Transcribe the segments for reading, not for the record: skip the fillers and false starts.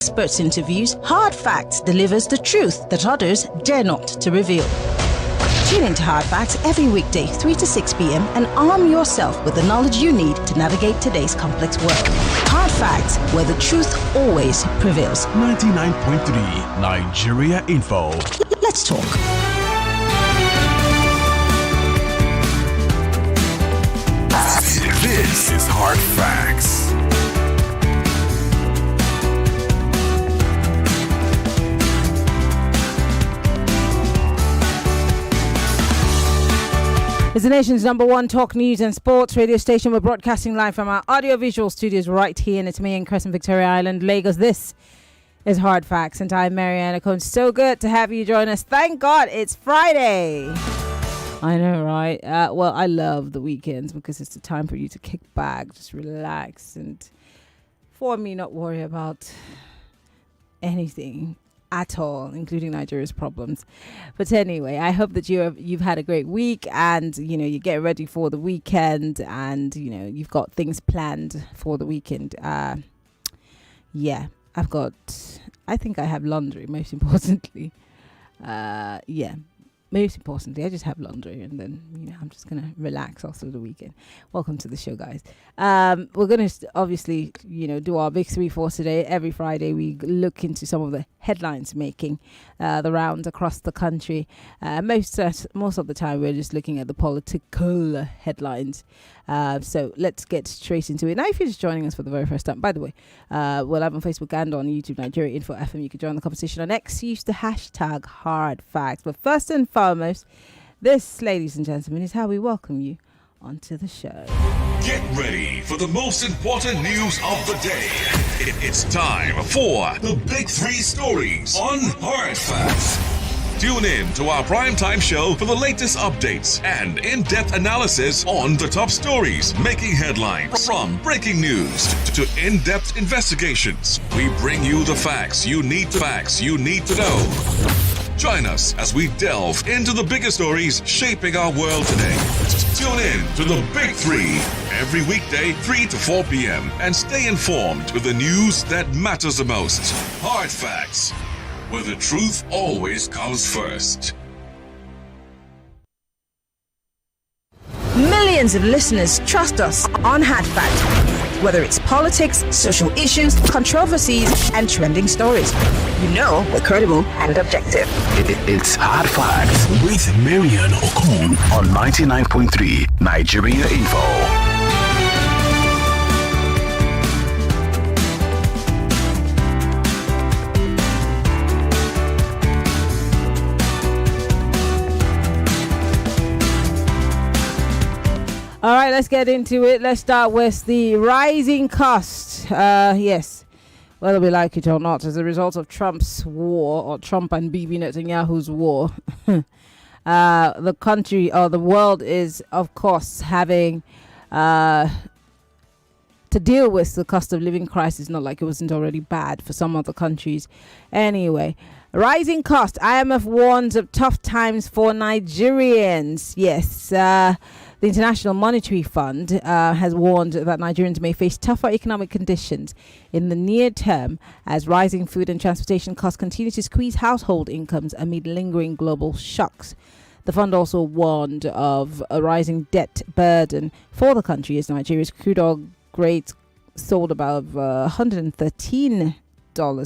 Experts interviews, Hard Facts delivers the truth that others dare not to reveal. Tune into Hard Facts every weekday, 3 to 6 p.m. and arm yourself with the knowledge you need to navigate today's complex world. Hard Facts, where the truth always prevails. 99.3 Nigeria Info. Let's talk. This is Hard Facts. It's the nation's #1 talk news and sports radio station. We're broadcasting live from our audiovisual studios right here in It's Crescent, Victoria Island, Lagos. This is Hard Facts, and I'm Maryann Okon. So good to have you join us. Thank God it's Friday. I know, right? Well, I love the weekends because it's the time for you to kick back, just relax, and for me, not worry about anything at all, including Nigeria's problems. But anyway, I hope that you've had a great week, and you get ready for the weekend, and you've got things planned for the weekend. Yeah, I think I have laundry, most importantly. Most importantly, I just have laundry, and then I'm just gonna relax after the weekend. Welcome to the show, guys. We're gonna obviously do our big 3-4 today. Every Friday we look into some of the headlines making the rounds across the country. Most of the time we're just looking at the political headlines. So let's get straight into it. Now, if you're just joining us for the very first time, by the way, we're live on Facebook and on YouTube, Nigeria Info FM. You can join the conversation on X. Use the hashtag Hard Facts. But first and foremost, this, ladies and gentlemen, is how we welcome you onto the show. Get ready for the most important news of the day. It's time for the Big 3 stories on Hard Facts. Tune in to our primetime show for the latest updates and in-depth analysis on the top stories making headlines. From breaking news to in-depth investigations, we bring you the facts you need to know. Join us as we delve into the biggest stories shaping our world today. Tune in to the Big 3 every weekday, 3 to 4 p.m. and stay informed with the news that matters the most. Hard Facts, where the truth always comes first. Millions of listeners trust us on Hard Facts. Whether it's politics, social issues, controversies, and trending stories, we're credible and objective. It's Hard Facts with Maryann Okon on 99.3 Nigeria Info. All right, let's get into it. Let's start with the rising cost. Yes, whether we like it or not, as a result of Trump's war, or Trump and Bibi Netanyahu's war, the country or the world is, of course, having to deal with the cost of living crisis. Not like it wasn't already bad for some other countries. Anyway, rising cost. IMF warns of tough times for Nigerians. Yes, the International Monetary Fund has warned that Nigerians may face tougher economic conditions in the near term as rising food and transportation costs continue to squeeze household incomes amid lingering global shocks. The fund also warned of a rising debt burden for the country as Nigeria's crude oil grades sold above $113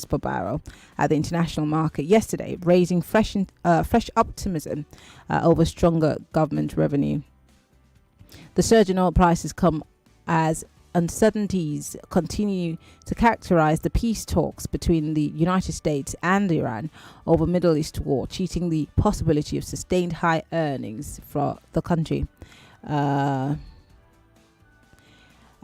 per barrel at the international market yesterday, raising fresh optimism over stronger government revenue. The surge in oil prices come as uncertainties continue to characterize the peace talks between the United States and Iran over Middle East war, cheating the possibility of sustained high earnings for the country.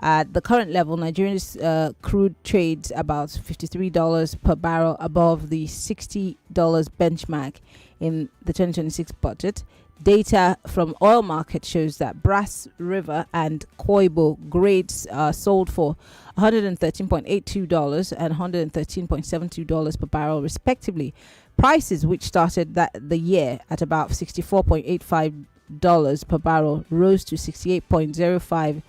At the current level, Nigeria's crude trades about $53 per barrel above the $60 benchmark in the 2026 budget. Data from oil market shows that Brass River and Koibo grades sold for $113.82 and $113.72 per barrel respectively. Prices, which started the year at about $64.85 per barrel, rose to $68.05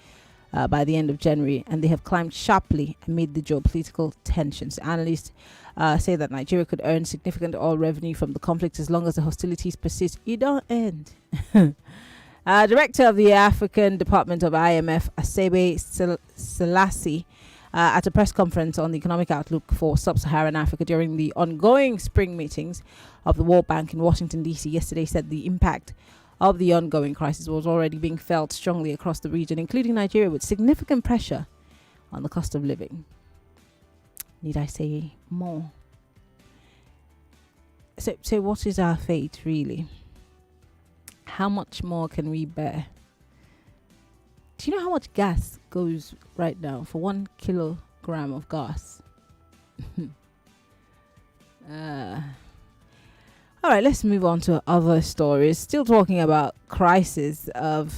by the end of January, and they have climbed sharply amid the geopolitical tensions. Analysts say that Nigeria could earn significant oil revenue from the conflict as long as the hostilities persist. It don't end. Director of the African Department of IMF, Asebe Selassie, at a press conference on the economic outlook for sub-Saharan Africa during the ongoing spring meetings of the World Bank in Washington, D.C. yesterday, said the impact of the ongoing crisis was already being felt strongly across the region, including Nigeria, with significant pressure on the cost of living. Need I say more? So what is our fate, really? How much more can we bear? Do you know how much gas goes right now for 1 kilogram of gas? All right, let's move on to other stories. Still talking about crisis of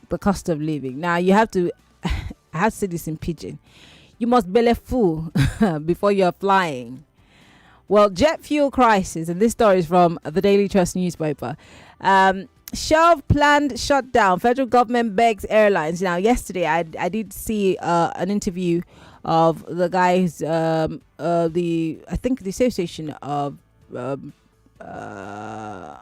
the cost of living. Now, you have to, I have to say this in pidgin. You must belly full before you're flying. Well, jet fuel crisis, and this story is from the Daily Trust newspaper. Shelve planned shutdown. Federal government begs airlines. Now, yesterday I did see an interview of the guys, I think the Association of airline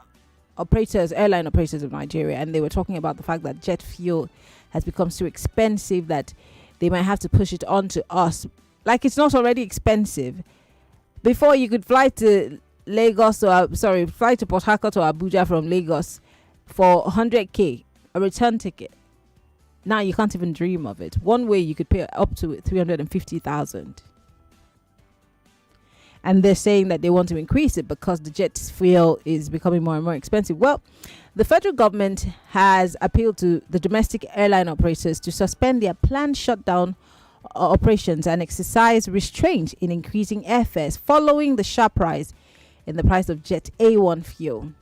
operators of Nigeria, and they were talking about the fact that jet fuel has become so expensive that they might have to push it on to us. Like, it's not already expensive. Before, you could fly to Lagos fly to Port Harcourt or Abuja from Lagos for 100k, a return ticket. Now you can't even dream of it. One way you could pay up to 350,000. And they're saying that they want to increase it because the jet fuel is becoming more and more expensive. Well, the federal government has appealed to the domestic airline operators to suspend their planned shutdown operations and exercise restraint in increasing airfares following the sharp rise in the price of jet A1 fuel.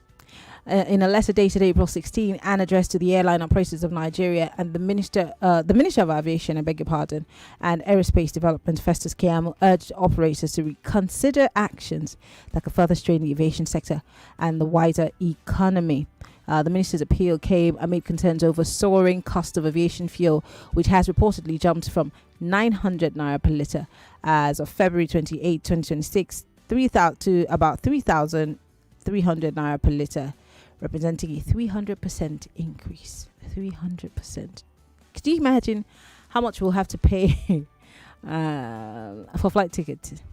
In a letter dated April 16 and addressed to the airline operators of Nigeria and the Minister of Aviation, and Aerospace Development, Festus Keyamo, urged operators to reconsider actions that could further strain the aviation sector and the wider economy. The minister's appeal came amid concerns over soaring cost of aviation fuel, which has reportedly jumped from 900 naira per litre as of February 28, 2026, to about 3,300 naira per litre, representing a 300% increase. 300%. Could you imagine how much we'll have to pay for flight tickets?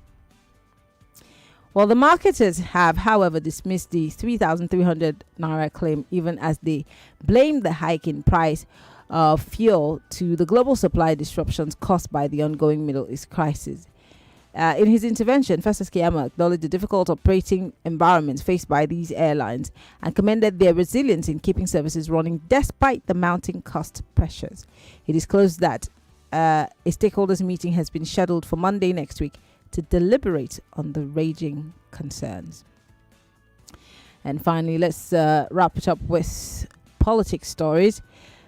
Well, the marketers have, however, dismissed the 3,300 naira claim, even as they blame the hike in price of fuel to the global supply disruptions caused by the ongoing Middle East crisis. In his intervention, Festus Keyamo acknowledged the difficult operating environments faced by these airlines and commended their resilience in keeping services running despite the mounting cost pressures. He disclosed that a stakeholders meeting has been scheduled for Monday next week to deliberate on the raging concerns. And finally, let's wrap it up with politics stories.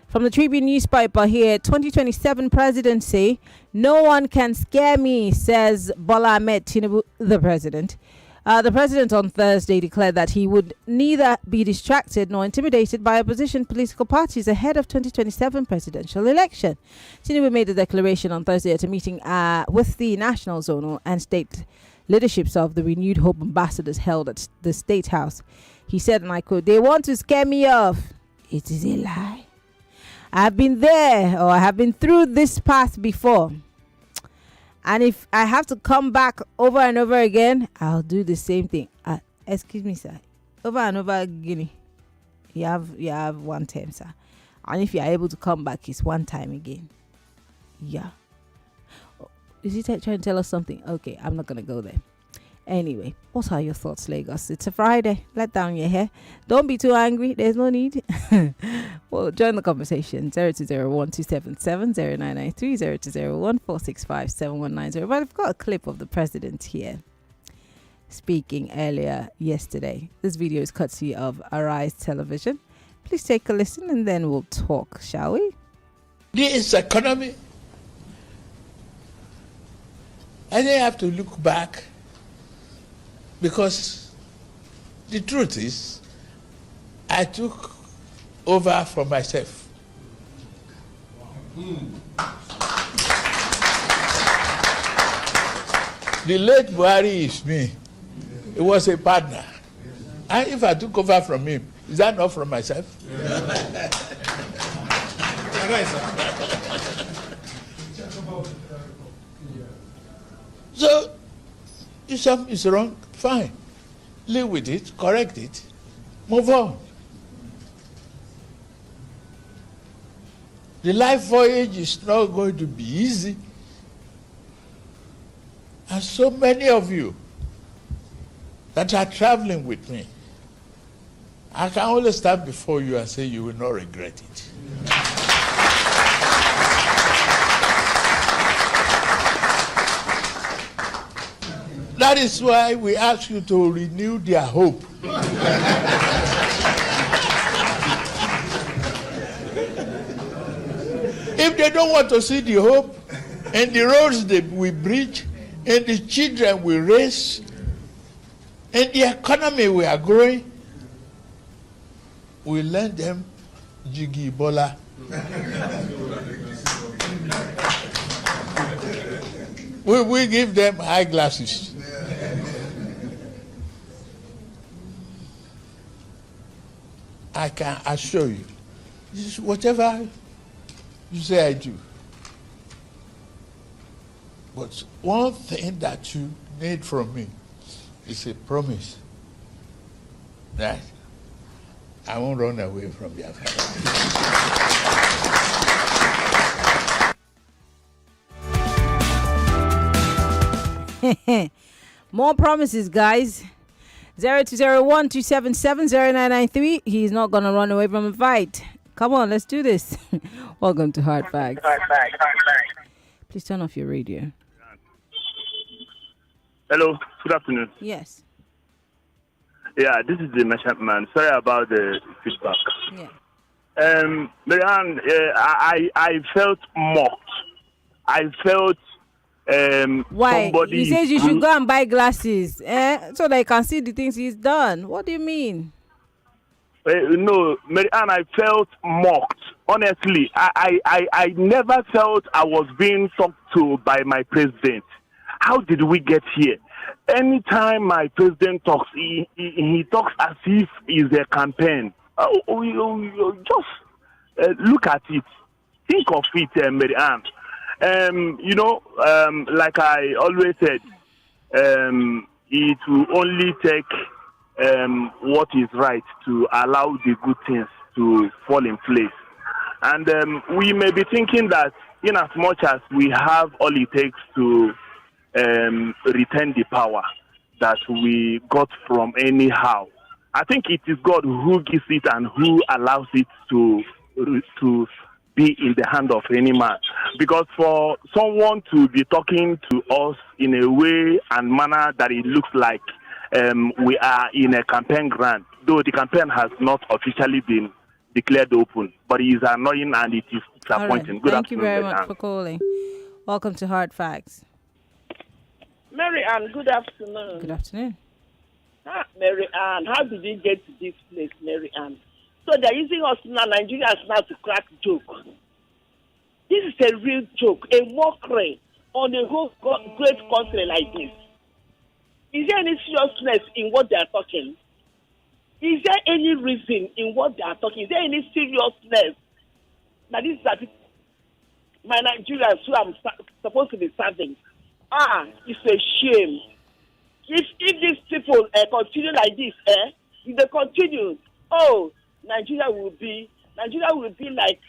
From the Tribune newspaper here, 2027 presidency, no one can scare me, says Bola Ahmed Tinubu, the president. The president on Thursday declared that he would neither be distracted nor intimidated by opposition political parties ahead of 2027 presidential election. Tinubu made the declaration on Thursday at a meeting with the national, zonal and state leaderships of the Renewed Hope ambassadors held at the State House. He said, and I quote, "They want to scare me off. It is a lie. I've been there, or I have been through this path before. And if I have to come back over and over again, I'll do the same thing." Excuse me, sir. Over and over again. You have one time, sir. And if you're able to come back, it's one time again. Yeah. Is he trying to tell us something? Okay, I'm not going to go there. Anyway, what are your thoughts, Lagos? It's a Friday. Let down your hair. Don't be too angry. There's no need. Well, join the conversation. 0201-277-0993, 0201-465-7190. But I've got a clip of the president here speaking earlier yesterday. This video is courtesy of Arise Television. Please take a listen and then we'll talk, shall we? This economy, I think I have to look back, because the truth is, I took over from myself. The late Buhari is me. He was a partner. And if I took over from him, is that not from myself? So, if something is wrong, fine. Live with it, correct it, move on. The life voyage is not going to be easy. And so many of you that are traveling with me, I can only stand before you and say you will not regret it. That is why we ask you to renew their hope. If they don't want to see the hope and the roads that we bridge and the children we raise and the economy we are growing, we lend them Jiggy Bola. We give them eyeglasses. I can assure you, this is whatever you say I do. But one thing that you need from me is a promise that I won't run away from your family. More promises, guys. 0201-277-0993. He's not going to run away from a fight. Come on, let's do this. Welcome to Hard Facts. Please turn off your radio. Hello, good afternoon. Yes. Yeah, this is the merchant man. Sorry about the feedback. Yeah. Maryann, I felt mocked. I felt why? somebody... He says you should go and buy glasses so that you can see the things he's done. What do you mean? No, Maryann, I felt mocked. Honestly, I never felt I was being talked to by my president. How did we get here? Anytime my president talks, he talks as if it's a campaign. Just look at it. Think of it, Maryann. Like I always said, it will only take what is right to allow the good things to fall in place. And we may be thinking that in as much as we have all it takes to retain the power that we got from anyhow, I think it is God who gives it and who allows it to be in the hand of any man. Because for someone to be talking to us in a way and manner that it looks like we are in a campaign ground, though the campaign has not officially been declared open, but it is annoying and it is disappointing. Right. Good Thank you very afternoon, much for calling. Welcome to Hard Facts. Maryann, good afternoon. Good afternoon. Maryann, how did we get to this place, Maryann? So they're using us now, Nigerians now, to crack joke. This is a real joke, a mockery on a whole great country like this. Is there any seriousness in what they are talking? Is there any reason in what they are talking? Is there any seriousness that is that my Nigerians who I'm supposed to be serving? It's a shame. If these people continue like this, if they continue, Nigeria will be like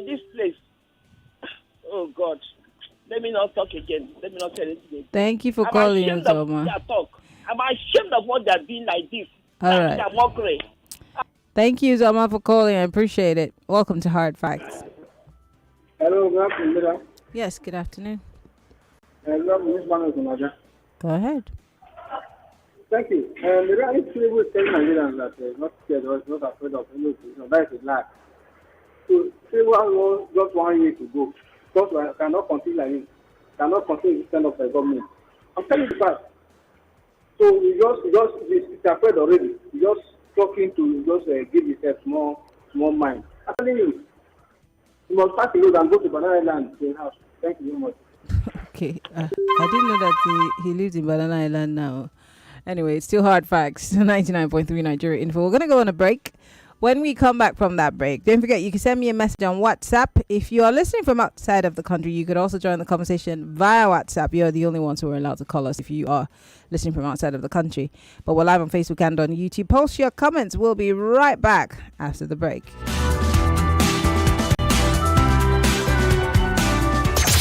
this place. Oh God. Let me not talk again. Let me not tell it again. Thank you for calling, Zoma. I'm ashamed of what they're doing like this. All right. They're mockery. Thank you, Zoma, for calling. I appreciate it. Welcome to Hard Facts. Hello, good afternoon. Yes, good afternoon. Hello, Go ahead. thank you. There are people telling Nigerians that not scared or not afraid of any opposition. That is a lie. So, say just 1 year to go. Because I cannot continue like this. Cannot continue to stand up for the government. I'm telling you the fact. So, we just afraid already. We just talking to just give yourself more mind. I'm telling you. You must pass the road and go to Banana Island to your house. Thank you very much. Okay. I didn't know that he lives in Banana Island now. Anyway, it's still hard facts. 99.3 Nigeria Info. We're going to go on a break. When we come back from that break, don't forget you can send me a message on WhatsApp. If you are listening from outside of the country, you could also join the conversation via WhatsApp. You're the only ones who are allowed to call us if you are listening from outside of the country. But we're live on Facebook and on YouTube. Post your comments. We'll be right back after the break.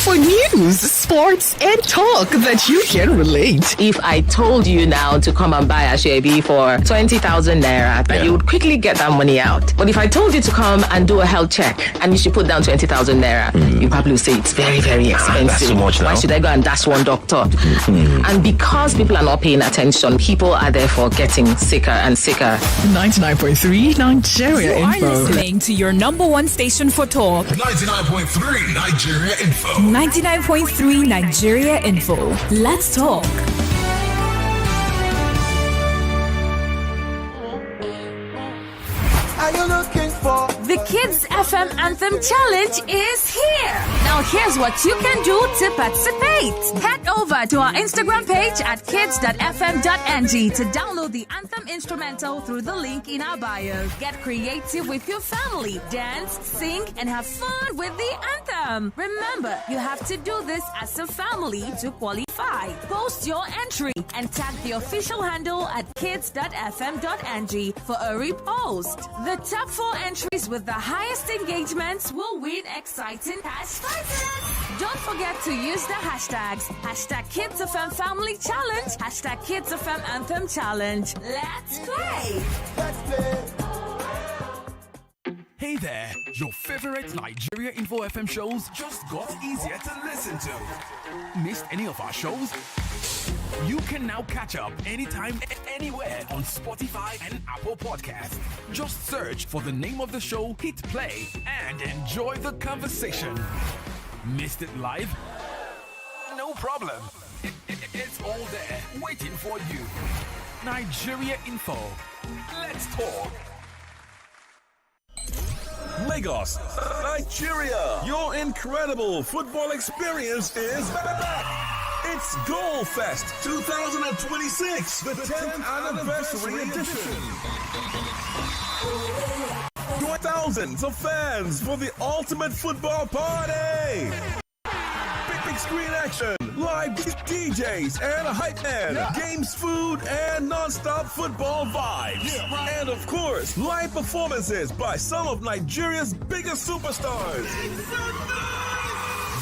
For news, sports, and talk that you can relate. If I told you now to come and buy a Shebi for 20,000 naira, then you would quickly get that money out. But if I told you to come and do a health check and you should put down 20,000 naira, you probably would say it's very, very expensive. That's too much now. Why should I go and dash one doctor? And because people are not paying attention, people are therefore getting sicker and sicker. 99.3 Nigeria You are Info. listening to your number one station for talk. 99.3 Nigeria Info. 99.3 Nigeria Info. Let's talk. Are you looking for? The Kids FM Anthem Challenge is here. Now here's what you can do to participate. Head over to our Instagram page at kids.fm.ng to download the Anthem instrumental through the link in our bio. Get creative with your family. Dance, sing, and have fun with the anthem. Remember, you have to do this as a family to qualify. Post your entry and tag the official handle at kids.fm.ng for a repost. The top 4 entries with the highest engagements will win exciting cash prizes. Don't forget to use the hashtags #KidsFM Family Challenge, #KidsFM Anthem Challenge. Let's play. Hey there, your favorite Nigeria Info FM shows just got easier to listen to. Missed any of our shows? You can now catch up anytime, anywhere on Spotify and Apple Podcasts. Just search for the name of the show, hit play, and enjoy the conversation. Missed it live? No problem. It's all there, waiting for you. Nigeria Info. Let's talk. Lagos, Nigeria. Your incredible football experience is back. It's Goal Fest 2026, the 10th anniversary edition. Join thousands of fans for the ultimate football party. Big screen action, live DJs and a hype man, games, food, and non-stop football vibes. And of course, live performances by some of Nigeria's biggest superstars.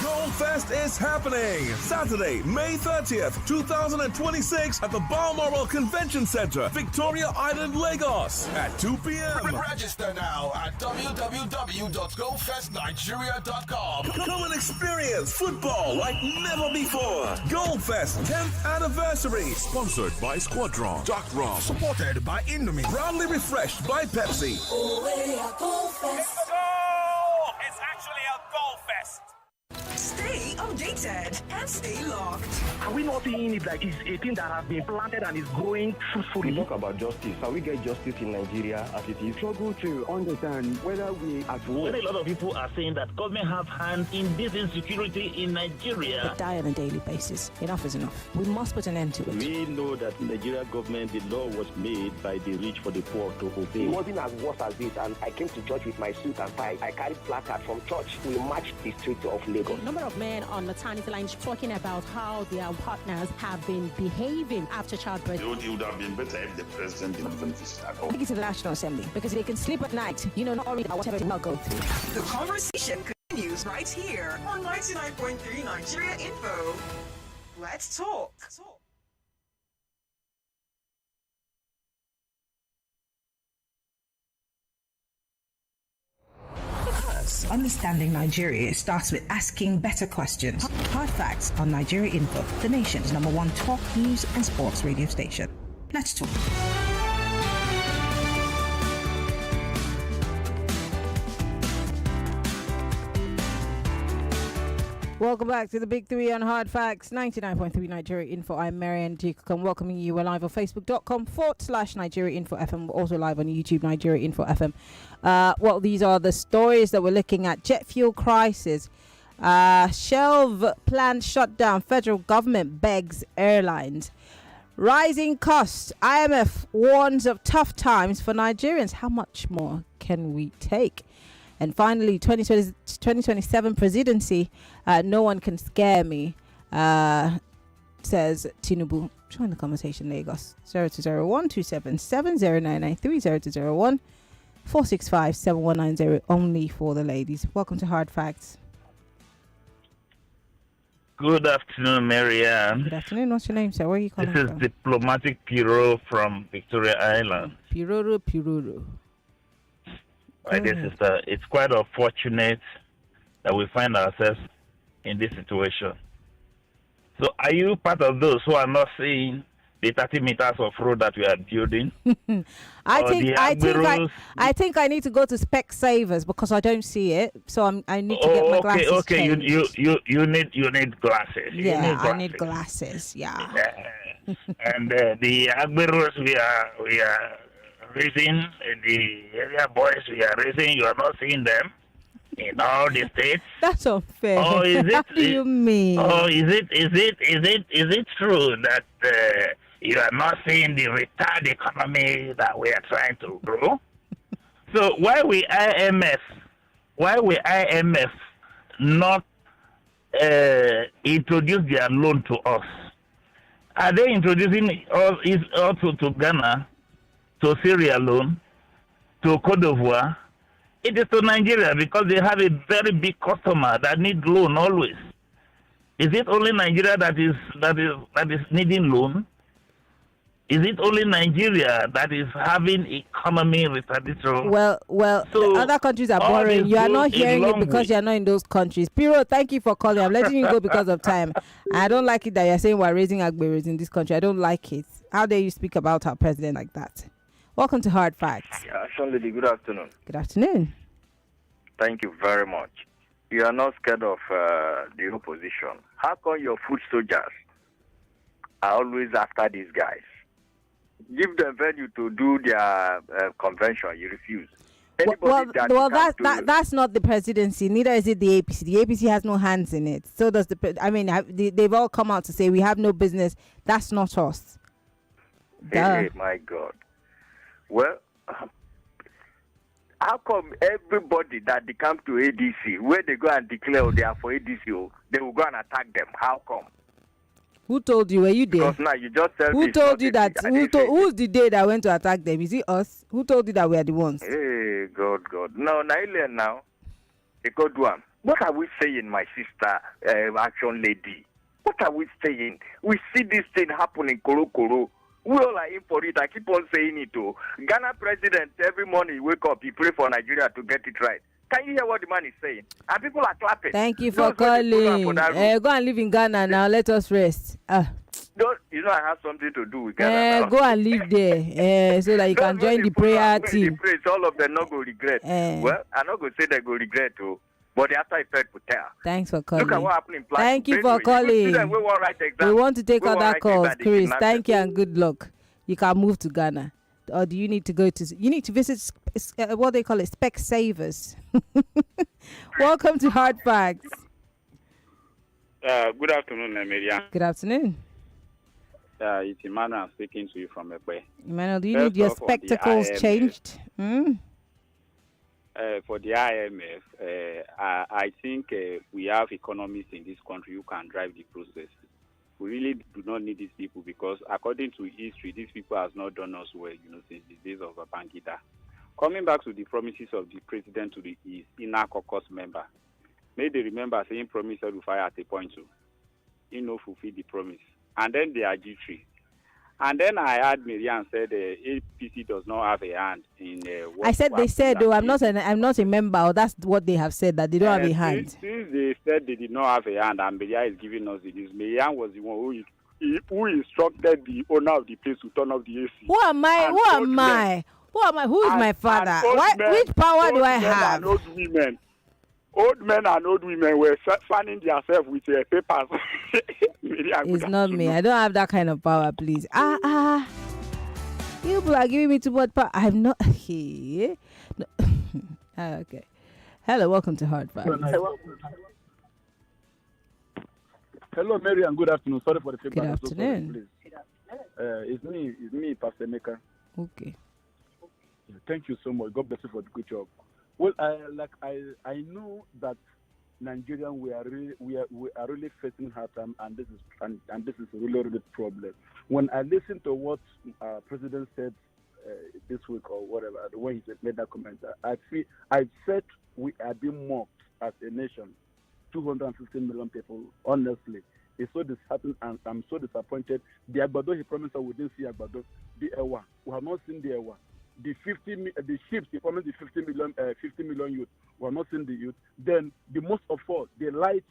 Goldfest is happening Saturday, May 30th, 2026 at the Balmoral Convention Center, Victoria Island, Lagos at 2 p.m. Register now at www.goldfestnigeria.com. Come and experience football like never before. Goldfest 10th anniversary. Sponsored by Squadron. Dark Rum. Supported by Indomie. Proudly refreshed by Pepsi. It's actually a Goal Fest. Stay updated and stay locked. Are we not seeing it like it's a thing that has been planted and is growing fruitfully? We talk about justice. Can we get justice in Nigeria as it is? Struggle to understand whether we are When a lot of people are saying that government have hands in this insecurity in Nigeria. They die on a daily basis. Enough is enough. We must put an end to it. We know that in Nigeria government, the law was made by the rich for the poor to obey. It wasn't as worse as this, and I came to church with my suit and tie. I carried placard from church. We marched the streets of Lagos. A number of men on maternity lines talking about how their partners have been behaving after childbirth. It would have been better if the president didn't even visit at all. Take it to the National Assembly because they can sleep at night, not worry about whatever they will go through. The conversation continues right here on 99.3 Nigeria Info. Let's talk. Understanding Nigeria starts with asking better questions. Hard facts on Nigeria Info, the nation's #1 talk, news, and sports radio station. Let's talk. Welcome back to the Big Three on Hard Facts, 99.3 Nigeria Info. I'm Maryann Okon, welcoming you. We're live on Facebook.com/Nigeria Info FM. We're also live on YouTube, Nigeria Info FM. Well, these are the stories that we're looking at. Jet fuel crisis. Shelve planned shutdown. Federal government begs airlines. Rising costs. IMF warns of tough times for Nigerians. How much more can we take? And finally, 2027 presidency. No one can scare me, says Tinubu. Join the conversation, Lagos. 0201277099 0201 465 7190. Only for the ladies. Welcome to Hard Facts. Good afternoon, Maryann. Good afternoon. What's your name, sir? Where are you calling This is from? Diplomatic Bureau from Victoria Island. Piroro. My dear sister, it's quite unfortunate that we find ourselves in this situation. So, are you part of those who are not seeing the 30 meters of road that we are building? I think I need to go to Specsavers because I don't see it. So I need to get my glasses changed. You need glasses. Yeah, I need glasses. Yeah. And the Agberos we are raising, the area boys we are raising, you are not seeing them in all the states. That's unfair. Oh, is it? What do you mean? Oh, is it true that you are not seeing the retired economy that we are trying to grow? So why will IMF not introduce their loan to us? Are they introducing all to Ghana, to Syria loan, to Cote d'Ivoire? It is to Nigeria because they have a very big customer that need loan always. Is it only Nigeria that is needing loan? Is it only Nigeria that is having economy retardation? Well, so other countries are borrowing. You are not hearing it because you are not in those countries. Piro, thank you for calling. I'm letting you go because of time. I don't like it that you're saying we're raising Agberos in this country. I don't like it. How dare you speak about our president like that? Welcome to Hard Facts. Yeah, Sean Lady, good afternoon. Good afternoon. Thank you very much. You are not scared of the opposition. How come your foot soldiers are always after these guys? Give them venue to do their convention. You refuse. That's not the presidency. Neither is it the APC. The APC has no hands in it. So does they've all come out to say we have no business. That's not us. Hey, my God. Well, how come everybody that they come to ADC, where they go and declare they are for ADC, they will go and attack them? How come? Who told you? Were you there? Because now you just tell Who told you that? Who's the day that went to attack them? Is it us? Who told you that we are the ones? Hey, God. No, now, a good one. What are we saying, my sister, action lady? What are we saying? We see this thing happening, Koro. We all are in for it. I keep on saying it too. Ghana president, every morning he wake up, he pray for Nigeria to get it right. Can you hear what the man is saying? And people are clapping. Thank you for calling. Go and live in Ghana now. Let us rest. I have something to do with Ghana now. Go and live there so that you can join the prayer team. All of them not go regret. Well, I'm not going to say they go regret too. But the after effect will tell. Thanks for calling. Look at what happened in Plateau. Thank you for calling. We want to take other calls, Chris. Thank you and good luck. You can move to Ghana. Or do you need to visit what they call it, Specsavers? Welcome to Hard Facts. Good afternoon, Maryann. Good afternoon. It's Emmanuel. I'm speaking to you from Ekpe. Emmanuel, do you need your spectacles changed? For the IMF, I think we have economists in this country who can drive the process. We really do not need these people because, according to history, these people have not done us well, since the days of Babangida. Coming back to the promises of the president to his inner caucus member, may they remember saying promise to fire at a point too. He no fulfill the promise. And then they are G3. And then I heard Maryann said APC does not have a hand in what I said they said though I'm not a member, or that's what they have said, that they don't have a hand. Since they said they did not have a hand and Maryann is giving us the news, Maryann was the one who instructed the owner of the place to turn off the AC. Who am I? Who is my father? Which power do I have? Old women. old men and old women were fanning themselves with papers. It's not me. I don't have that kind of power, please. You people are giving me too much power. I'm not here. No. Okay. Hello, welcome to Hard Facts. Hello, Mary, and good afternoon. Sorry for the feedback. Good afternoon. It's me, Pastor Meka. Okay. Thank you so much. God bless you for the good job. Well, I know that Nigerians we are really facing hard time, and this is really problem. When I listen to what President said this week or whatever, when he made that comment, I said we are being mocked as a nation. 250 million people, honestly. It's so disheartening, and I'm so disappointed. The Agbado he promised us we didn't see Agbado. The Ewa, we have not seen the Ewa. The ships he promised the 50 million youth, we have not seen the youth. Then the most of all, the light,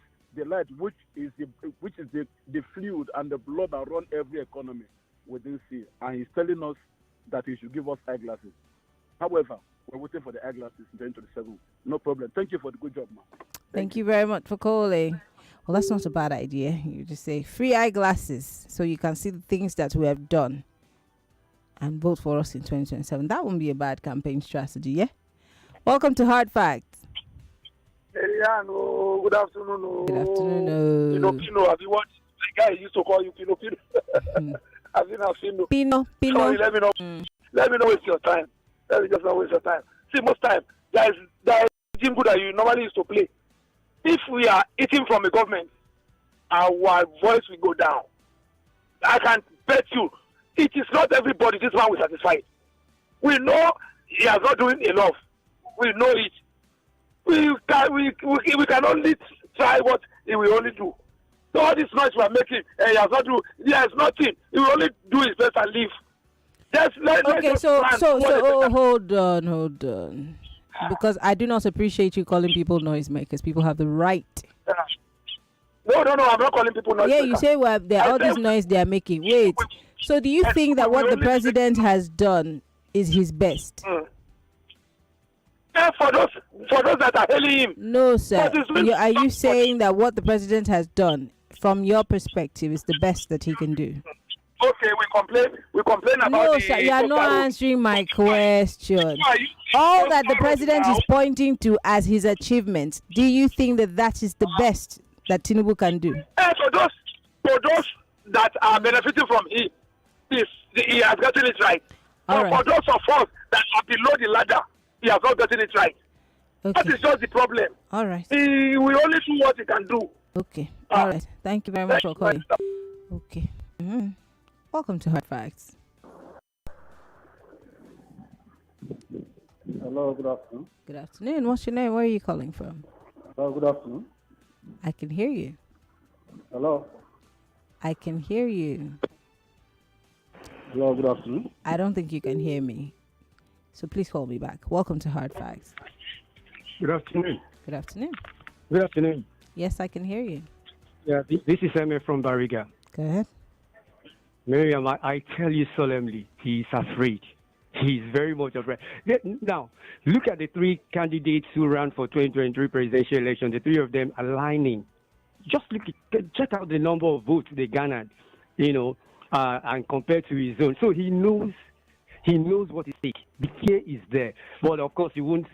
which is the fluid and the blood that run every economy, we didn't see. And he's telling us that he should give us eyeglasses. However, we're waiting for the eyeglasses in 2027. No problem. Thank you for the good job, man. Thank you very much for calling. Well, that's not a bad idea. You just say free eyeglasses so you can see the things that we have done and vote for us in 2027. That won't be a bad campaign strategy, yeah? Welcome to Hard Facts. Maryann, good afternoon. Good afternoon. Pino, have you watched the guy used to call you Pino? Have you not seen Pino? Sorry, let me know. Let me not waste your time. Let me just not waste your time. See, most time, there is gym good that you normally used to play. If we are eating from a government, our voice will go down. I can bet you, it is not everybody this man will satisfy. We know he has not doing enough. We know it. We can only try what he will only do. So all this noise we are making, he has not do. He has nothing. He will only do his best and leave. Hold on. Because I do not appreciate you calling people noisemakers. People have the right. No, I'm not calling people noisemakers. Yeah, you say all this noise they are making. Wait. So do you think that what the president has done is his best? Yeah, for those that are hailing him. No, sir. Are you saying that what the president has done, from your perspective, is the best that he can do? Okay, we complain about no, sir, you are not answering my question. All that the president is pointing to as his achievements, do you think that is the best that Tinubu can do? For those that are benefiting from him, he has gotten it right. But for those of us that are below the ladder, he has not gotten it right. Okay. That is just the problem. All right. He will only do what he can do. Okay. All right. Thank you very much for calling. Okay. Mm-hmm. Welcome to Hard Facts. Hello, good afternoon. Good afternoon. What's your name? Where are you calling from? Hello, good afternoon. I can hear you. Hello. I can hear you. Hello, good afternoon. I don't think you can hear me. So please call me back. Welcome to Hard Facts. Good afternoon. Good afternoon. Good afternoon. Yes, I can hear you. Yeah, this is Emma from Bariga. Go ahead. Miriam, I tell you solemnly, he is afraid. He is very much afraid. Now, look at the three candidates who ran for 2023 presidential election, the three of them aligning. Just check out the number of votes they garnered, and compared to his own. So he knows what is stake. The fear is there. But of course, you won't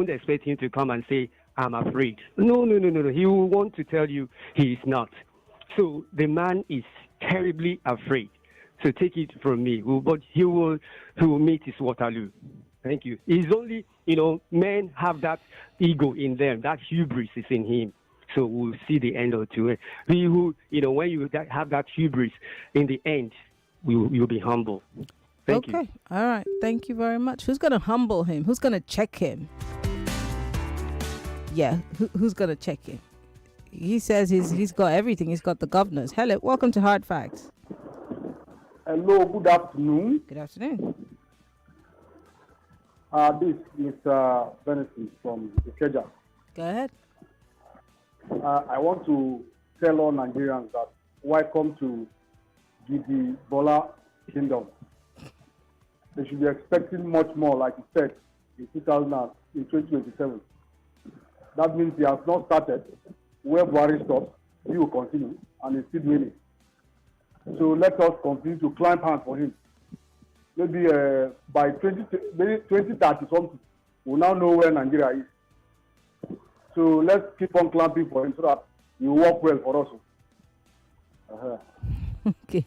expect him to come and say, I'm afraid. No. He will want to tell you he is not. So the man is terribly afraid. So take it from me. But he will meet his Waterloo. Thank you. It's only, men have that ego in them. That hubris is in him. So we'll see the end of it. He who, when you have that hubris, in the end, you'll be humble. Thank you. Okay. All right. Thank you very much. Who's going to humble him? Who's going to check him? Yeah. Who's going to check him? He says he's got everything. He's got the governors. Hello. Welcome to Hard Facts. Hello. Good afternoon. Good afternoon. This is Benson from Ikeja. Go ahead. I want to tell all Nigerians that welcome to Gidi Bola Kingdom. They should be expecting much more, like you said, in 2027. That means he has not started. Where Buhari stops, he will continue, and he's still doing it. So let us continue to climb hands for him. Maybe by 2030 something, we'll now know where Nigeria is. So let's keep on clamping for him so that he will work well for us. Okay.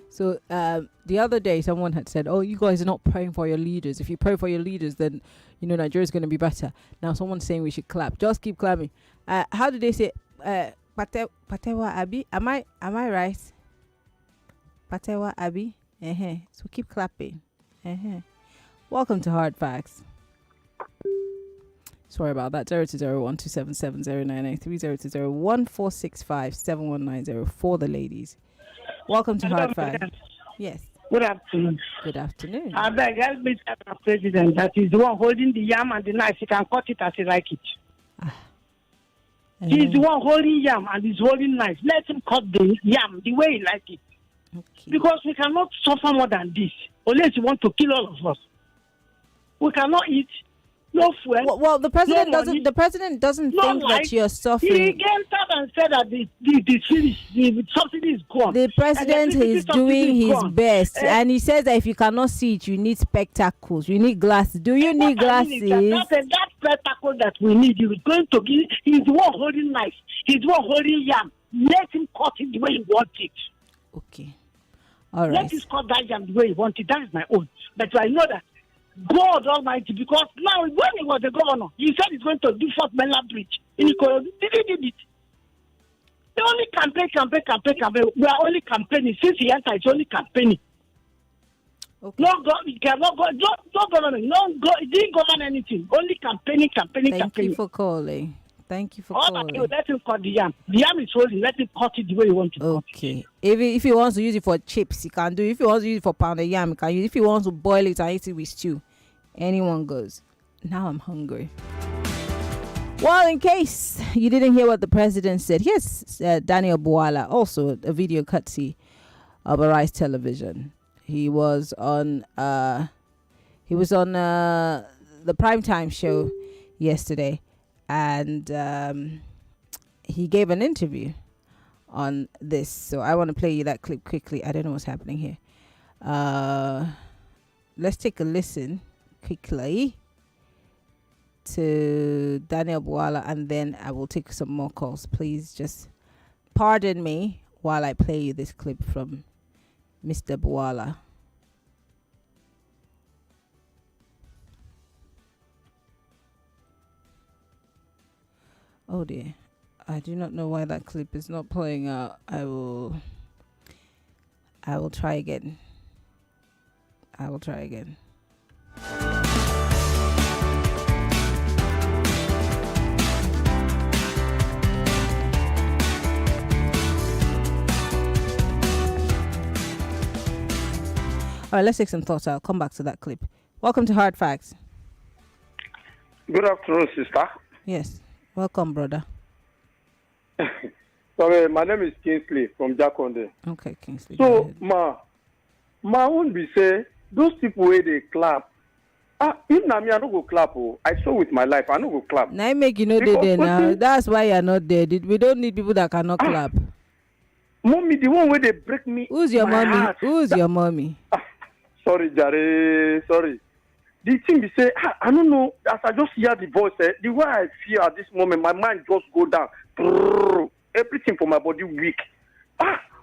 So the other day, someone had said, "Oh, you guys are not praying for your leaders. If you pray for your leaders, then Nigeria is going to be better." Now someone's saying we should clap. Just keep clapping. How did they say? Patewa Abi. Am I right? Patewa Abi. So keep clapping. Welcome to Hard Facts. Sorry about that. 020127709830 0201465719 for the ladies. Welcome to Hard Facts. Yes. Good afternoon. Good afternoon. I beg, help me tell the president that is the one holding the yam and the knife. He can cut it as he like it. He's the one holding yam and he's holding knife. Let him cut the yam the way he like it. Okay. Because we cannot suffer more than this. Unless you want to kill all of us. We cannot eat. No fuel. Well, the president doesn't. The president doesn't think that you're suffering. He entered and said that the subsidy is gone. The president is doing his best, and he says that if you cannot see it, you need spectacles. You need glasses. Do you need glasses? That spectacle that we need is going to be. He's the one holding knife. He's the one holding yam. Let him cut it the way he wants it. Okay. All right. Let him cut that yam the way he wants it. That is my own. But I know that. God Almighty, because now when he was the governor, he said he's going to do Fort Mainland Bridge in Ikorodu. Did he did it? They only campaign. We are only campaigning. Since he entered, it's only campaigning. Okay. No God, he cannot go. No government. No God. He didn't govern anything. Only campaigning. Thank you for calling. Thank you for calling. Let him cut the yam. The yam is holding. Let him cut it the way he wants to cut it. Okay. If he wants to use it for chips, he can do it. If he wants to use it for pounded yam, he can use it. If he wants to boil it and eat it with stew, anyone goes. Now I'm hungry. Well, in case you didn't hear what the president said, here's Daniel Bwala, also a video cutsy of Arise Television. He was on the primetime show yesterday, and he gave an interview on this. So I want to play you that clip quickly. I don't know what's happening here. Let's take a listen quickly to Daniel Bwala, and then I will take some more calls. Please just pardon me while I play you this clip from Mr. Bwala. Oh dear, I do not know why that clip is not playing out. I will try again. All right, let's take some thoughts. I'll come back to that clip. Welcome to Hard Facts. Good afternoon, sister. Yes. Welcome, brother. Sorry, my name is Kingsley from Jakonde. Okay, Kingsley. So, my own be say, those people where they clap, if na me, I don't go clap. Oh, I saw with my life, I don't go clap. Now make you know they there now. That's why you're not there. We don't need people that cannot clap. Mommy, the one where they break me. Who's your mommy? Heart. Who's your mommy? Sorry, Jare. Sorry. The thing be say, I don't know. As I just hear the voice, the way I feel at this moment, my mind just go down. Everything for my body weak.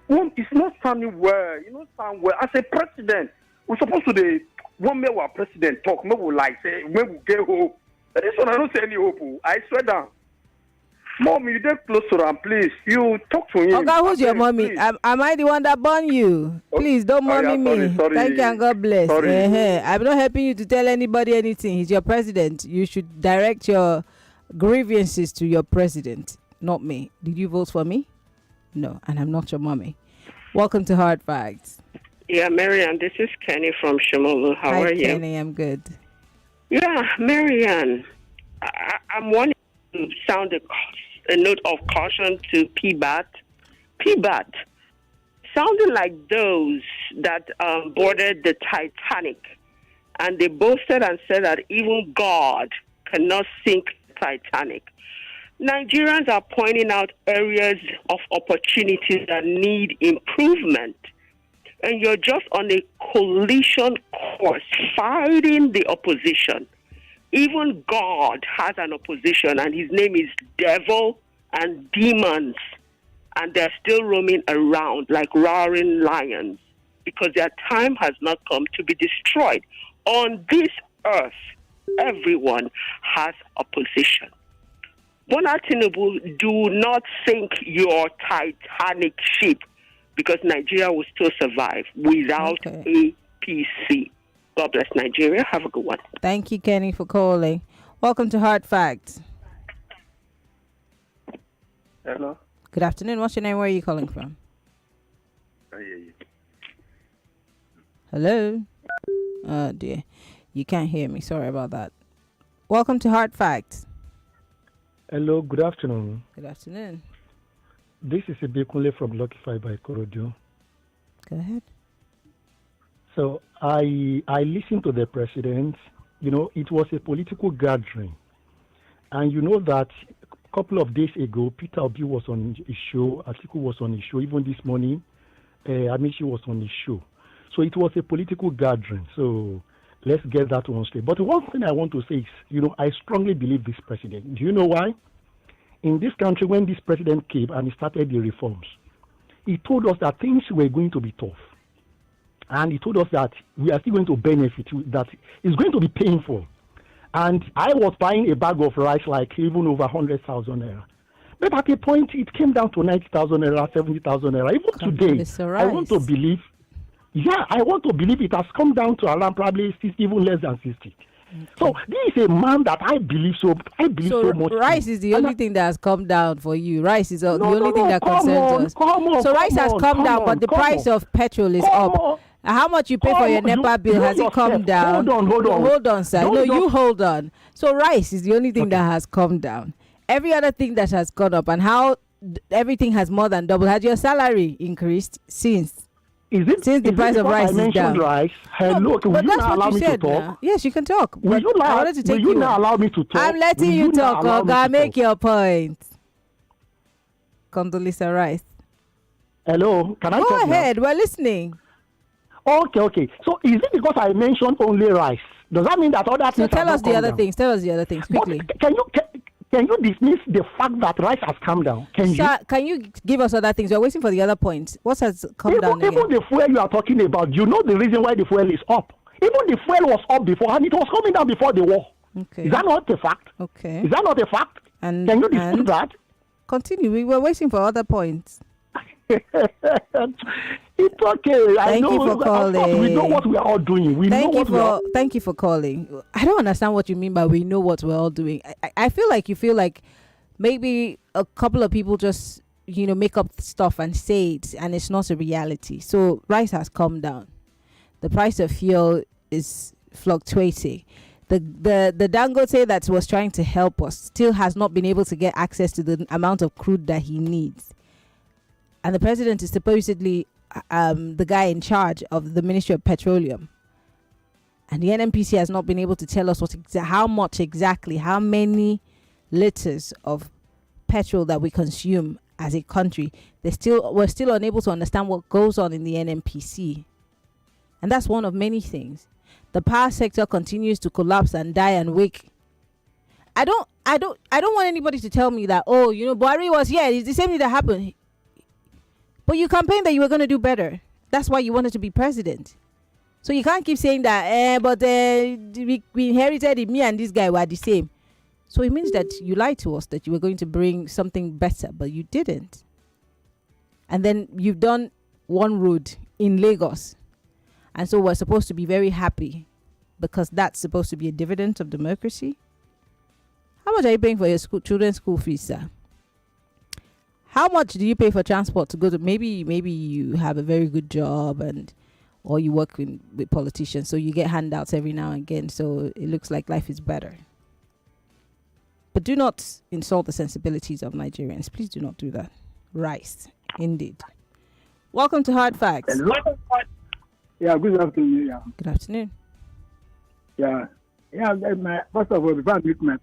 It's not sounding well. You know, sound well. As a president, we're supposed to the one may our president talk. Maybe we like say, maybe we get hope. But this one I don't see any hope. I swear down. Mom, you get close to him, please. You talk to him. Okay, who's your mommy? Am I the one that born you? Please don't mommy me. Sorry. Thank you and God bless. Sorry. I'm not helping you to tell anybody anything. He's your president. You should direct your grievances to your president, not me. Did you vote for me? No, and I'm not your mommy. Welcome to Hard Facts. Yeah, Maryann, this is Kenny from Shomolu. How are you? Hi, Kenny. I'm good. Yeah, Maryann, I'm wanting to sound a note of caution to PBAT. PBAT, sounding like those that boarded the Titanic, and they boasted and said that even God cannot sink Titanic. Nigerians are pointing out areas of opportunities that need improvement. And you're just on a collision course, fighting the opposition. Even God has an opposition, and his name is devil and demons. And they're still roaming around like roaring lions because their time has not come to be destroyed. On this earth, everyone has opposition. Bola Tinubu, do not sink your Titanic ship because Nigeria will still survive without APC. God bless Nigeria. Have a good one. Thank you, Kenny, for calling. Welcome to Hard Facts. Hello. Good afternoon. What's your name? Where are you calling from? I hear you. Hello? Oh, dear. You can't hear me. Sorry about that. Welcome to Hard Facts. Hello, good afternoon. Good afternoon. This is Ibikunle from Luckify by Korodio. Go ahead. So I listened to the president. You know, it was a political gathering. And you know that a couple of days ago, Peter Obi was on a show, Atiku was on a show, even this morning, Amici was on a show. So it was a political gathering. So let's get that one straight. But one thing I want to say is, you know, I strongly believe this president. Do you know why? In this country, when this president came and he started the reforms, he told us that things were going to be tough. And he told us that we are still going to benefit, that it's going to be painful. And I was buying a bag of rice like even over 100,000 naira. But at a point, it came down to 90,000 naira, 70,000 naira. Even today, I want to believe, I want to believe it has come down to around probably 60, even less than 60. Okay. So this is a man that I believe so much. Rice is the only thing that has come down for you. Rice is the only thing that concerns us. So rice has come down, but the price of petrol is up. How much you pay for your NEPA bill? Has it come down? Hold on, sir. You hold on. So rice is the only thing that has come down. Every other thing that has gone up, and how everything has more than doubled. Has your salary increased since the price of rice is down? Rice? Hello, will you not allow me to talk? Now. Yes, you can talk. Will you not allow me to talk? I'm letting you talk, Oga. Make your point. Condoleezza Rice. Hello, can I talk? Go ahead. We're listening. Okay. So is it because I mentioned only rice? Does that mean that other things? So tell us the other things. Tell us the other things quickly. Can you dismiss the fact that rice has come down? Can you give us other things? We're waiting for the other points. What has come down again? Even the fuel you are talking about, you know the reason why the fuel is up. Even the fuel was up before, and it was coming down before the war. Okay. Is that not a fact? Okay. Is that not a fact? And can you dispute that? Continue. We were waiting for other points. It's okay. Thank you for calling. We know what we are all doing. Thank you for calling. I don't understand what you mean by we know what we're all doing. I feel like you feel like maybe a couple of people just, make up stuff and say it, and it's not a reality. So rice has come down. The price of fuel is fluctuating. The Dangote that was trying to help us still has not been able to get access to the amount of crude that he needs. And the president is supposedly the guy in charge of the Ministry of Petroleum. And the NNPC has not been able to tell us how many liters of petrol that we consume as a country. We're still unable to understand what goes on in the NNPC. And that's one of many things. The power sector continues to collapse and die and wake. I don't want anybody to tell me that, Buhari was here. It's the same thing that happened. But you campaigned that you were going to do better. That's why you wanted to be president. So you can't keep saying that, we inherited it, me and this guy were the same. So it means that you lied to us that you were going to bring something better, but you didn't. And then you've done one road in Lagos. And so we're supposed to be very happy because that's supposed to be a dividend of democracy. How much are you paying for your children's school fees, sir? How much do you pay for transport to go to? Maybe you have a very good job or you work with politicians, so you get handouts every now and again, so it looks like life is better. But do not insult the sensibilities of Nigerians. Please do not do that. Rice, indeed. Welcome to Hard Facts. Yeah, good afternoon. Yeah. Good afternoon. Yeah. First of all, before I make my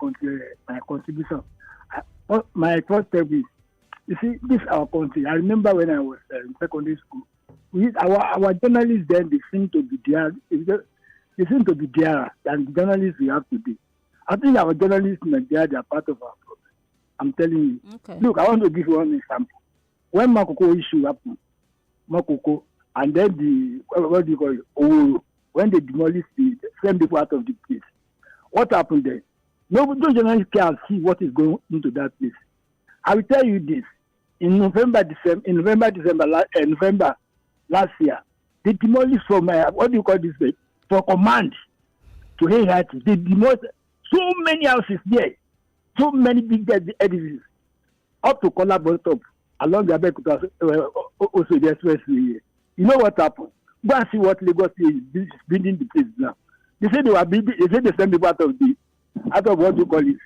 contribution, my first step is, you see, this our country. I remember when I was in secondary school, our journalists then, they seem to be there. They seem to be there than the journalists we have today. I think our journalists in Nigeria, they are part of our problem. I'm telling you. Okay. Look, I want to give you one example. When Makoko issue happened, Makoko, and then what do you call it? Oh, when they demolished the same people out of the place, what happened there? No journalists can see what is going into that place. I will tell you this: in November last year, they demolished from what do you call this place? For command to Haiti. They demolished so many houses there, so many big edifices, up to Kola bus stop along the Abeokuta also the expressway. You know what happened? Go and see what Lagos is building the place now. They say they were building. They say they send people out of what you call it,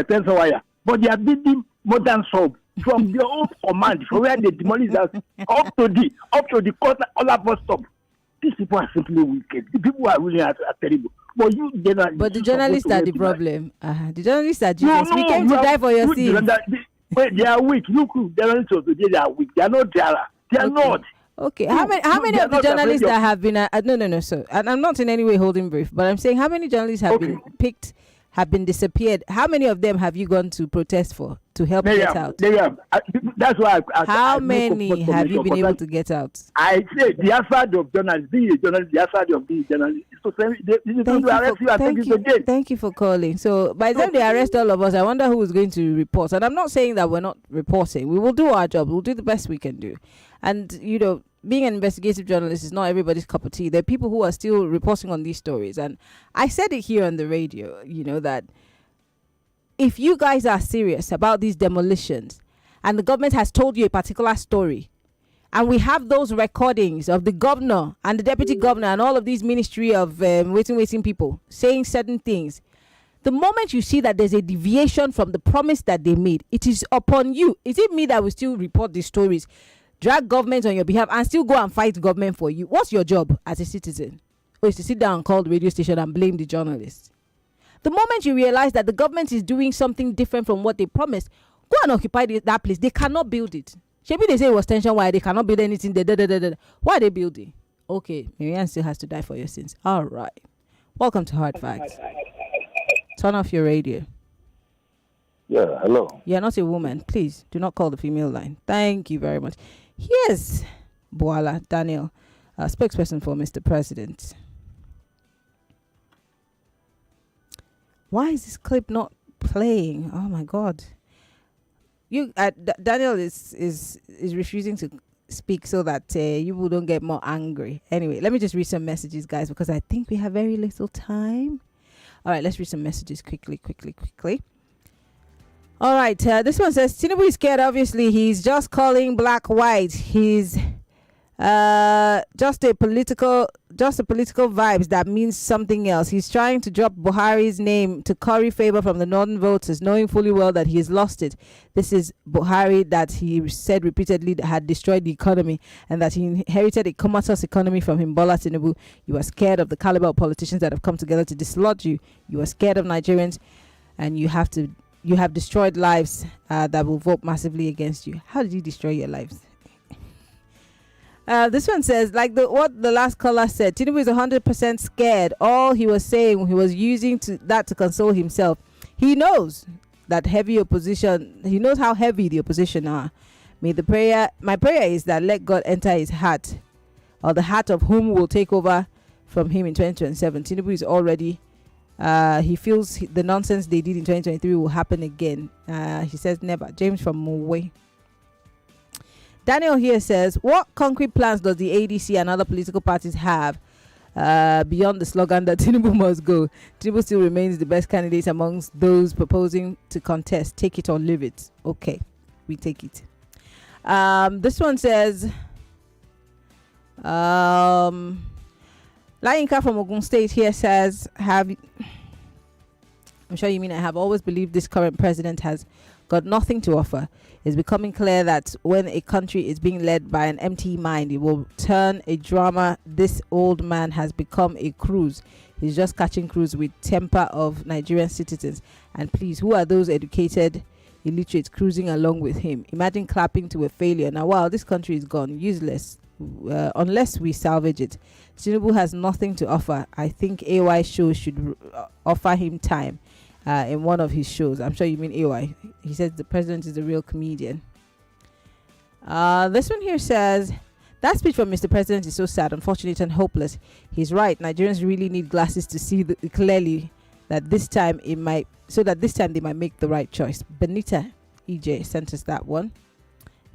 tensor wire. But they are building modern sub from their own command, from where they demolish us up to the Kola bus stop. These people are simply wicked. The people are really are terrible. But the journalists are the problem. The journalists are Jesus. We came to die for your sins. They are weak. Look, journalists of today, they are weak. They are not there. They are not. Okay. How many of the journalists that have been no, sir. And I'm not in any way holding brief, but I'm saying how many journalists have been picked, have been disappeared? How many of them have you gone to protest for to help get out? That's why. How many have you been able to get out? I say the hazard of journalists, being a journalist, the hazard of being a journalist is to say Thank you for calling. So by the time they arrest all of us, I wonder who is going to report. And I'm not saying that we're not reporting. We will do our job. We'll do the best we can do. And being an investigative journalist is not everybody's cup of tea. There are people who are still reporting on these stories. And I said it here on the radio, that if you guys are serious about these demolitions and the government has told you a particular story, and we have those recordings of the governor and the deputy governor and all of these ministry of waiting people saying certain things, the moment you see that there's a deviation from the promise that they made, it is upon you. Is it me that will still report these stories, drag government on your behalf, and still go and fight government for you? What's your job as a citizen? Or is to sit down and call the radio station and blame the journalists? The moment you realize that the government is doing something different from what they promised, go and occupy that place. They cannot build it. Maybe they say it was tension wire. They cannot build anything. Why are they building? Okay, Maryann still has to die for your sins. All right. Welcome to Hard Facts. Turn off your radio. Yeah, hello. You're not a woman. Please do not call the female line. Thank you very much. Here's Boala Daniel, spokesperson for Mr. President. Why is this clip not playing? Oh my God. Daniel is refusing to speak so that you will don't get more angry. Anyway, let me just read some messages, guys, because I think we have very little time. All right, let's read some messages quickly. All right, this one says Tinubu is scared. Obviously, he's just calling black white. He's just a political vibes that means something else. He's trying to drop Buhari's name to curry favor from the northern voters, knowing fully well that he has lost it. This is Buhari that he said repeatedly had destroyed the economy and that he inherited a comatose economy from him. Bola Tinubu, you are scared of the caliber of politicians that have come together to dislodge you. You are scared of Nigerians, and you have destroyed lives that will vote massively against you. How did you destroy your lives? This one says, like what the last caller said, Tinubu is 100% scared. All he was saying, he was using that to console himself. He knows that heavy opposition. He knows how heavy the opposition are. My prayer is that let God enter his heart, or the heart of whom will take over from him in 2027. Tinubu is already. He feels the nonsense they did in 2023 will happen again. He says never. James from Mowe. Daniel here says, what concrete plans does the ADC and other political parties have beyond the slogan that Tinubu must go? Tinubu still remains the best candidate amongst those proposing to contest. Take it or leave it. Okay, we take it. This one says, Lainka from Ogun State here says, I'm sure you mean I have always believed this current president has got nothing to offer. It's becoming clear that when a country is being led by an empty mind, it will turn a drama. This old man has become a cruise. He's just catching cruise with temper of Nigerian citizens. And please, who are those educated illiterates cruising along with him? Imagine clapping to a failure. Now, wow, this country is gone, useless, unless we salvage it. Tinubu has nothing to offer. I think AY show should offer him time in one of his shows. I'm sure you mean AY. He says the president is a real comedian. This one here says, that speech from Mr. President is so sad, unfortunate, and hopeless. He's right. Nigerians really need glasses to see clearly that this time they might make the right choice. Benita EJ sent us that one.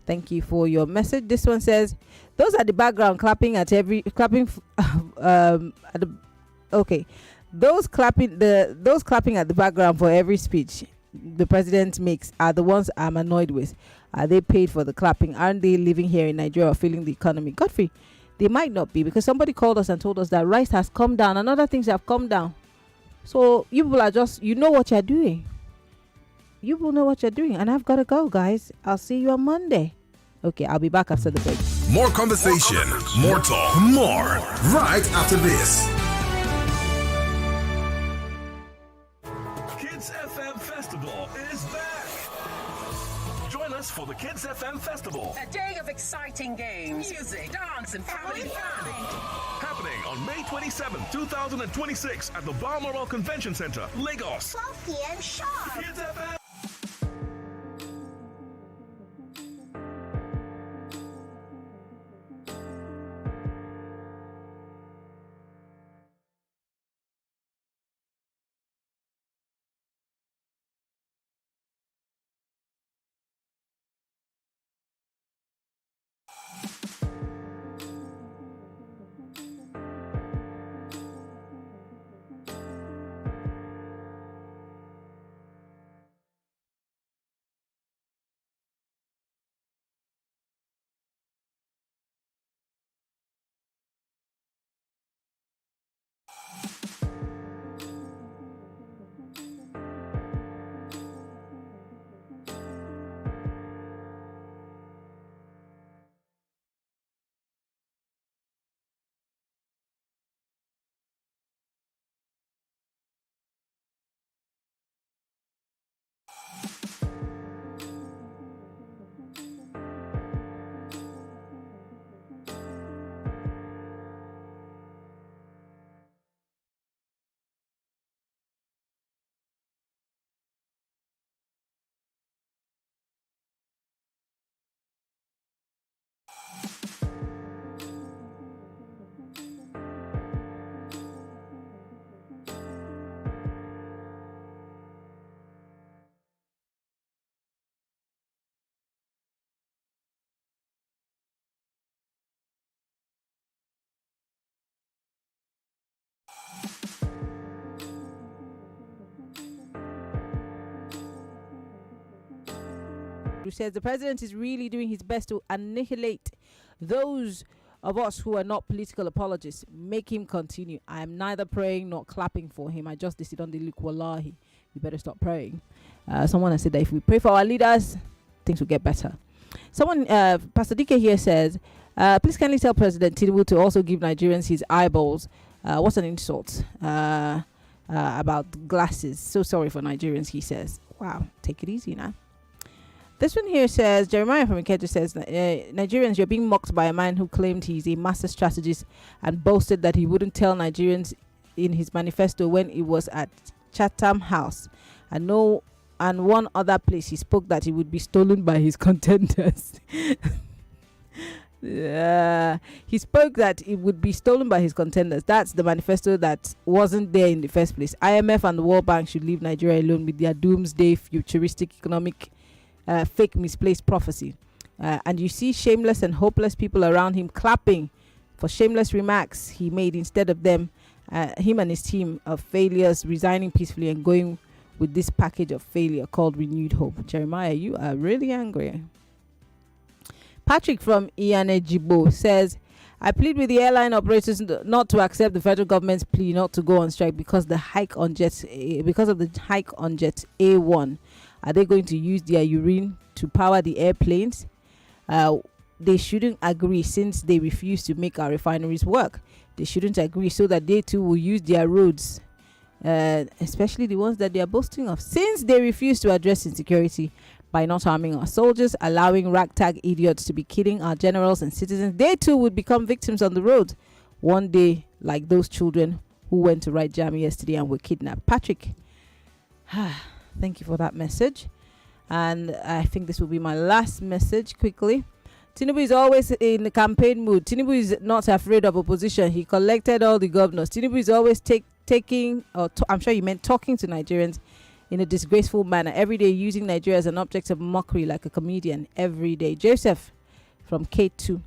Thank you for your message. This one says, those at the background clapping at every those clapping at the background for every speech the president makes are the ones I'm annoyed with. Are they paid for the clapping? Aren't they living here in Nigeria or feeling the economy? Godfrey, they might not be, because somebody called us and told us that rice has come down and other things have come down. So you people are just, you know what you're doing. You will know what you're doing. And I've got to go, guys. I'll see you on Monday. Okay, I'll be back after the break. More conversation, more talk, more right after this. Kids FM Festival is back. Join us for the Kids FM Festival. A day of exciting games, music, dance, and family fun. Happening on May 27, 2026 at the Balmoral Convention Center, Lagos. 12 p.m. sharp. Kids FM. Who says the president is really doing his best to annihilate those of us who are not political apologists. Make him continue. I am neither praying nor clapping for him. I just decided on the look, wallahi. We better stop praying. Someone has said that if we pray for our leaders, things will get better. Someone, Pastor DK here says, please kindly tell President Tinubu to also give Nigerians his eyeballs. What's an insult? About glasses. So sorry for Nigerians, he says. Wow, take it easy now. This one here says, Jeremiah from Ikeja says, Nigerians, you're being mocked by a man who claimed he's a master strategist and boasted that he wouldn't tell Nigerians in his manifesto when he was at Chatham House. And one other place he spoke that he would be stolen by his contenders. He spoke that it would be stolen by his contenders. That's the manifesto that wasn't there in the first place. IMF and the World Bank should leave Nigeria alone with their doomsday futuristic economic fake misplaced prophecy. And you see shameless and hopeless people around him clapping for shameless remarks he made instead of him and his team of failures resigning peacefully and going with this package of failure called renewed hope. Jeremiah, you are really angry. Patrick from Iyanejibo says, I plead with the airline operators not to accept the federal government's plea not to go on strike because of the hike on Jet A1. Are they going to use their urine to power the airplanes? they shouldn't agree since they refuse to make our refineries work. They shouldn't agree so that they too will use their roads, especially the ones that they are boasting of. Since they refuse to address insecurity by not arming our soldiers, allowing ragtag idiots to be killing our generals and citizens, they too would become victims on the road one day, like those children who went to write jam yesterday and were kidnapped. Patrick, thank you for that message. And I think this will be my last message quickly. Tinubu is always in the campaign mood. Tinubu is not afraid of opposition. He collected all the governors. Tinubu is always I'm sure you meant talking to Nigerians in a disgraceful manner every day, using Nigeria as an object of mockery like a comedian every day. Joseph from K2.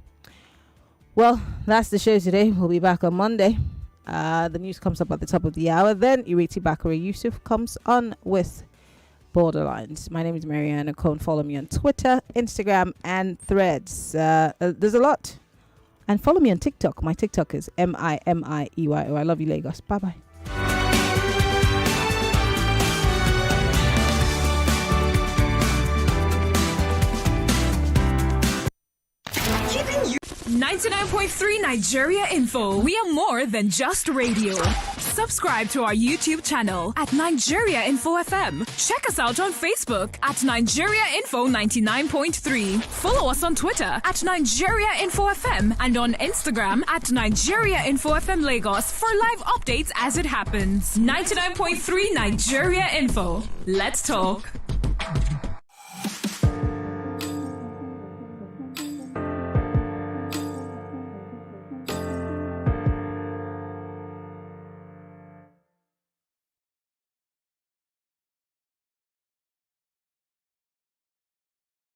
Well, that's the show today. We'll be back on Monday. The news comes up at the top of the hour. Then Ireti Bakare Yusuf comes on with Borderlines. My name is Maryann Okon. Follow me on Twitter, Instagram, and Threads. There's a lot. And follow me on TikTok. My TikTok is MIMIEYO. I love you, Lagos. Bye-bye. Keeping you 99.3 Nigeria Info. We are more than just radio. Subscribe to our YouTube channel at Nigeria Info FM. Check us out on Facebook at Nigeria Info 99.3. Follow us on Twitter at Nigeria Info FM and on Instagram at Nigeria Info FM Lagos for live updates as it happens. 99.3 Nigeria Info. Let's talk.